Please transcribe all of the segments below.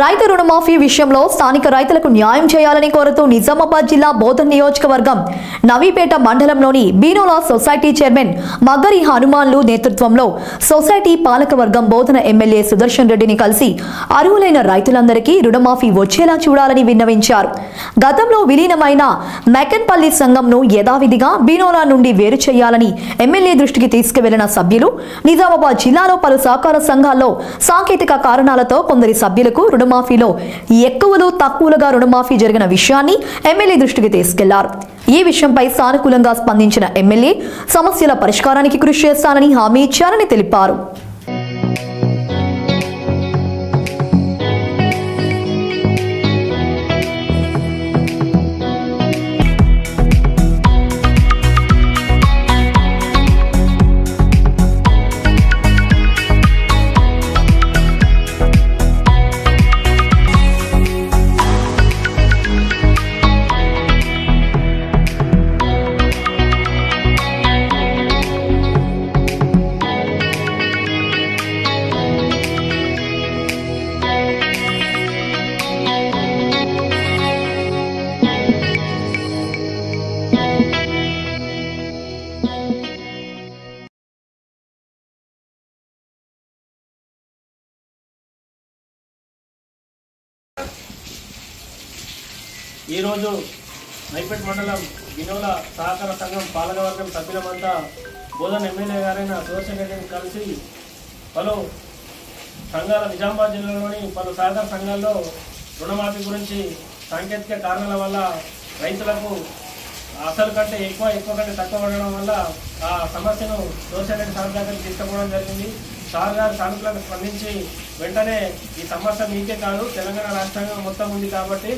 రైతు రుణమాఫీ విషయంలో స్థానిక రైతులకు న్యాయం చేయాలని కోరుతూ నిజామాబాద్ జిల్లా బోధన్ నియోజకవర్గం నవీపేట మండలంలోని బీనోలా సొసైటీ చైర్మన్ మగ్గరి హనుమాన్లు నేతృత్వంలో సొసైటీ పాలకవర్గం బోధన ఎమ్మెల్యే సుదర్శన్ రెడ్డిని కలిసి అర్హులైన రైతులందరికీ రుణమాఫీ వచ్చేలా చూడాలని విన్నవించారు. గతంలో విలీనమైన మెకన్పల్లి సంఘంను యథావిధిగా బీనోలా నుండి వేరు చేయాలని ఎమ్మెల్యే దృష్టికి తీసుకువెళ్లిన సభ్యులు నిజామాబాద్ జిల్లాలో పలు సహకార సంఘాల్లో సాంకేతిక కారణాలతో కొందరి సభ్యులకు రుణమాఫీలో ఎక్కువలు తక్కువలుగా రుణమాఫీ జరిగిన విషయాన్ని ఎమ్మెల్యే దృష్టికి తీసుకెళ్లారు. ఈ విషయంపై సానుకూలంగా స్పందించిన ఎమ్మెల్యే సమస్యల పరిష్కారానికి కృషి చేస్తానని హామీ ఇచ్చారని తెలిపారు. ఈరోజు నైపేట్ మండలం బీనోలా సహకార సంఘం పాలకవర్గం సభ్యులమంతా బోధన్ ఎమ్మెల్యే గారైన సుదర్శన్ రెడ్డిని కలిసి పలు సంఘాల నిజామాబాద్ జిల్లాలోని పలు సహకార సంఘాల్లో రుణమాఫీ గురించి సాంకేతిక కారణాల వల్ల రైతులకు అసలు కంటే ఎక్కువ కంటే తక్కువ పడడం వల్ల ఆ సమస్యను సుదర్శన్ రెడ్డి సార్ దగ్గరికి తీసుకుపోవడం జరిగింది. సార్ గారు సానుకూలంగా స్పందించి వెంటనే ఈ సమస్య మీకే కాదు తెలంగాణ రాష్ట్రంగా మొత్తం ఉంది కాబట్టి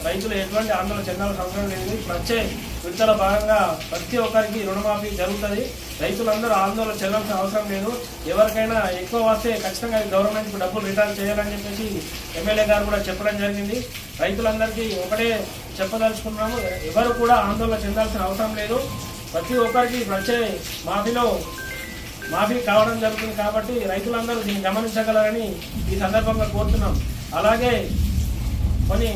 రైతులు ఎటువంటి ఆందోళన చెందాల్సిన అవసరం లేదు. వచ్చే విడతల భాగంగా ప్రతి ఒక్కరికి రుణమాఫీ జరుగుతుంది. రైతులందరూ ఆందోళన చెందాల్సిన అవసరం లేదు. ఎవరికైనా ఎక్కువ వస్తే ఖచ్చితంగా గవర్నమెంట్కి డబ్బులు రిటర్న్ చేయాలని చెప్పేసి ఎమ్మెల్యే గారు కూడా చెప్పడం జరిగింది. రైతులందరికీ ఒకటే చెప్పదలుచుకున్నాము, ఎవరు కూడా ఆందోళన చెందాల్సిన అవసరం లేదు. ప్రతి ఒక్కరికి వచ్చే మాఫీ కావడం జరుగుతుంది కాబట్టి రైతులందరూ దీన్ని గమనించగలరని ఈ సందర్భంగా కోరుతున్నాం. అలాగే కొన్ని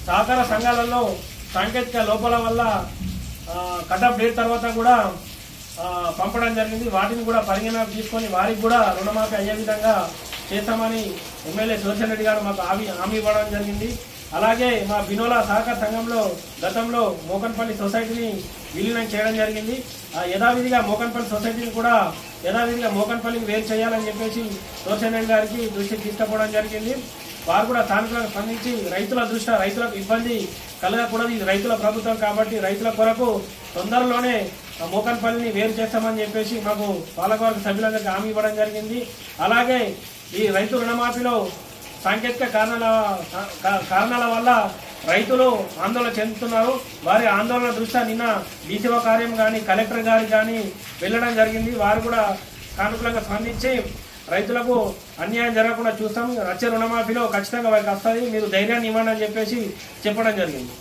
సహకార సంఘాలలో సాంకేతిక లోపాల వల్ల కటాఫ్ డేట్ తర్వాత కూడా పంపడం జరిగింది. వాటిని కూడా పరిగణన తీసుకొని వారికి కూడా రుణమాఫీ అయ్యే విధంగా చేస్తామని ఎమ్మెల్యే సుదర్శన్ రెడ్డి గారు మాకు హామీ ఇవ్వడం జరిగింది. అలాగే మా బినోలా సహకార సంఘంలో గతంలో మోకన్పల్లి సొసైటీని విలీనం చేయడం జరిగింది. యథావిధిగా మోకన్పల్లి సొసైటీని కూడా యథావిధిగా మోకన్పల్లిని వేరు చేయాలని చెప్పేసి సుదర్శన్ రెడ్డి గారికి దృష్టికి తీసుకుపోవడం జరిగింది. వారు కూడా సానుకూలంగా స్పందించి రైతుల దృష్ట్యా రైతులకు ఇబ్బంది కలగకూడదు, ఇది రైతుల ప్రభుత్వం కాబట్టి రైతుల కొరకు తొందరలోనే మోకన్పల్లిని వేరు చేస్తామని చెప్పేసి మాకు పాలకవర్గ సభ్యులందరికీ హామీ ఇవ్వడం జరిగింది. అలాగే ఈ రైతు రుణమాఫీలో సాంకేతిక కారణాల వల్ల రైతులు ఆందోళన చెందుతున్నారు. వారి ఆందోళన దృష్ట్యా నిన్న డీసీఓ కార్యం కానీ కలెక్టర్ గారికి కానీ వెళ్ళడం జరిగింది. వారు కూడా సానుకూలంగా స్పందించి రైతులకు అన్యాయం జరగకుండా చూస్తాం, వచ్చే రుణమాఫీలో ఖచ్చితంగా వారికి వస్తుంది, మీరు ధైర్యాన్ని ఇవ్వండి అని చెప్పేసి చెప్పడం జరిగింది.